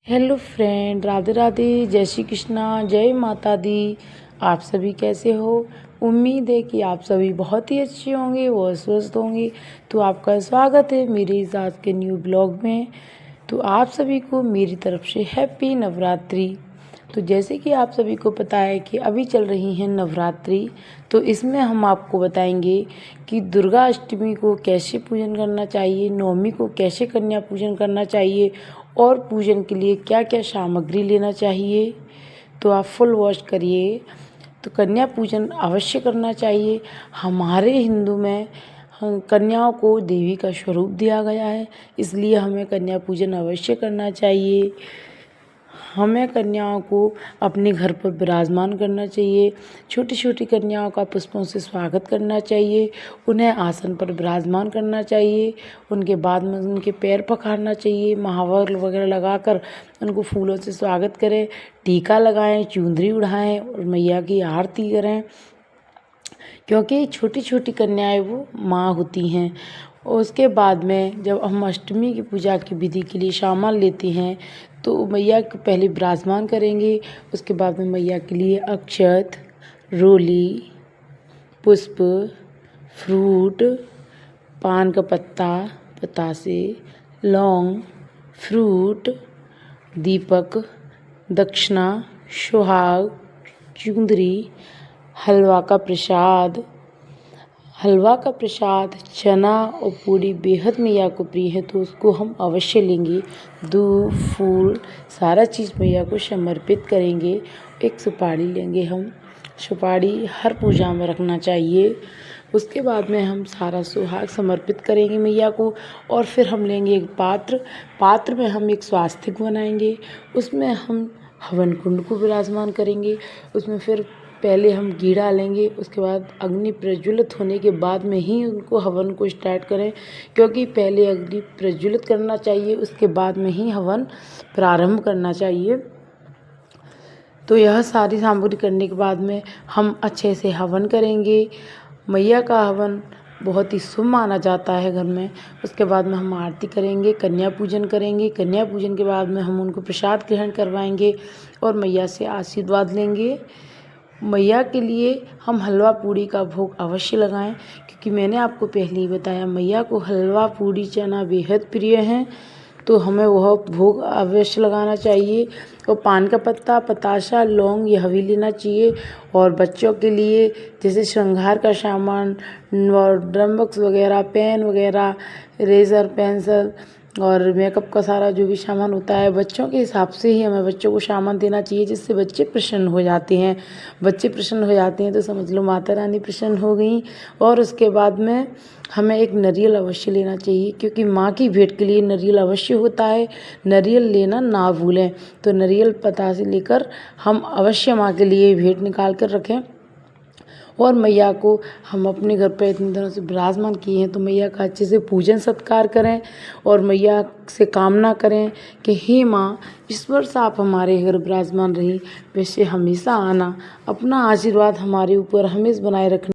Hello friend, Radhe Radhe, जय श्री कृष्णा, जय माता दी। आप सभी कैसे हो? उम्मीद है कि आप सभी बहुत ही अच्छे होंगे व स्वस्थ होंगे। तो आपका स्वागत है मेरे इस आज के न्यू ब्लॉग में। तो आप सभी को मेरी तरफ से हैप्पी नवरात्रि। तो जैसे कि आप सभी को पता है कि अभी चल रही है नवरात्रि, तो इसमें हम आपको बताएंगे कि दुर्गा अष्टमी को कैसे पूजन करना चाहिए, नवमी को कैसे कन्या पूजन करना चाहिए और पूजन के लिए क्या क्या सामग्री लेना चाहिए। तो आप फुल वॉच करिए। तो कन्या पूजन अवश्य करना चाहिए। हमारे हिंदू में कन्याओं को देवी का स्वरूप दिया गया है, इसलिए हमें कन्या पूजन अवश्य करना चाहिए। हमें कन्याओं को अपने घर पर विराजमान करना चाहिए। छोटी छोटी कन्याओं का पुष्पों से स्वागत करना चाहिए। उन्हें आसन पर विराजमान करना चाहिए। उनके बाद में उनके पैर पखारना चाहिए। महावर वगैरह लगाकर उनको फूलों से स्वागत करें, टीका लगाएं, चुंदरी उड़ाएं और मैया की आरती करें, क्योंकि छोटी छोटी कन्याएं वो माँ होती हैं। और उसके बाद में जब हम अष्टमी की पूजा की विधि के लिए सामान लेते हैं तो मैया को पहले विराजमान करेंगे। उसके बाद में मैया के लिए अक्षत, रोली, पुष्प, फ्रूट, पान का पत्ता, बतासे, लौंग, फ्रूट, दीपक, दक्षिणा, सुहाग, चुंदरी, हलवा का प्रसाद चना और पूरी बेहद मैया को प्रिय है, तो उसको हम अवश्य लेंगे। दूध, फूल, सारा चीज़ मैया को समर्पित करेंगे। एक सुपारी लेंगे हम। सुपारी हर पूजा में रखना चाहिए। उसके बाद में हम सारा सुहाग समर्पित करेंगे मैया को। और फिर हम लेंगे एक पात्र में हम एक स्वास्तिक बनाएंगे। उसमें हम हवन कुंड को विराजमान करेंगे। उसमें फिर पहले हम घी डालेंगे, उसके बाद अग्नि प्रज्वलित होने के बाद में ही उनको हवन को स्टार्ट करें, क्योंकि पहले अग्नि प्रज्वलित करना चाहिए, उसके बाद में ही हवन प्रारंभ करना चाहिए। तो यह सारी सामग्री करने के बाद में हम अच्छे से हवन करेंगे। मैया का हवन बहुत ही शुभ माना जाता है घर में। उसके बाद में हम आरती करेंगे, कन्या पूजन करेंगे। कन्या पूजन के बाद में हम उनको प्रसाद ग्रहण करवाएंगे और मैया से आशीर्वाद लेंगे। मैया के लिए हम हलवा पूड़ी का भोग अवश्य लगाएं, क्योंकि मैंने आपको पहले ही बताया मैया को हलवा पूड़ी चना बेहद प्रिय हैं, तो हमें वह भोग अवश्य लगाना चाहिए। और पान का पत्ता, पताशा, लौंग यह भी लेना चाहिए। और बच्चों के लिए जैसे श्रृंगार का सामान और ड्रम बॉक्स वगैरह, पेन वगैरह, इरेज़र, पेंसिल और मेकअप का सारा जो भी सामान होता है, बच्चों के हिसाब से ही हमें बच्चों को सामान देना चाहिए, जिससे बच्चे प्रसन्न हो जाते हैं। बच्चे प्रसन्न हो जाते हैं तो समझ लो माता रानी प्रसन्न हो गई। और उसके बाद में हमें एक नारियल अवश्य लेना चाहिए, क्योंकि माँ की भेंट के लिए नारियल अवश्य होता है। नारियल लेना ना भूलें। तो नारियल पता से लेकर हम अवश्य माँ के लिए भेंट निकाल कर रखें। और मैया को हम अपने घर पर इतने दिनों से विराजमान किए हैं, तो मैया का अच्छे से पूजन सत्कार करें और मैया से कामना करें कि हे माँ, इस वर्ष आप हमारे घर विराजमान रही, वैसे हमेशा आना, अपना आशीर्वाद हमारे ऊपर हमेशा बनाए रखना।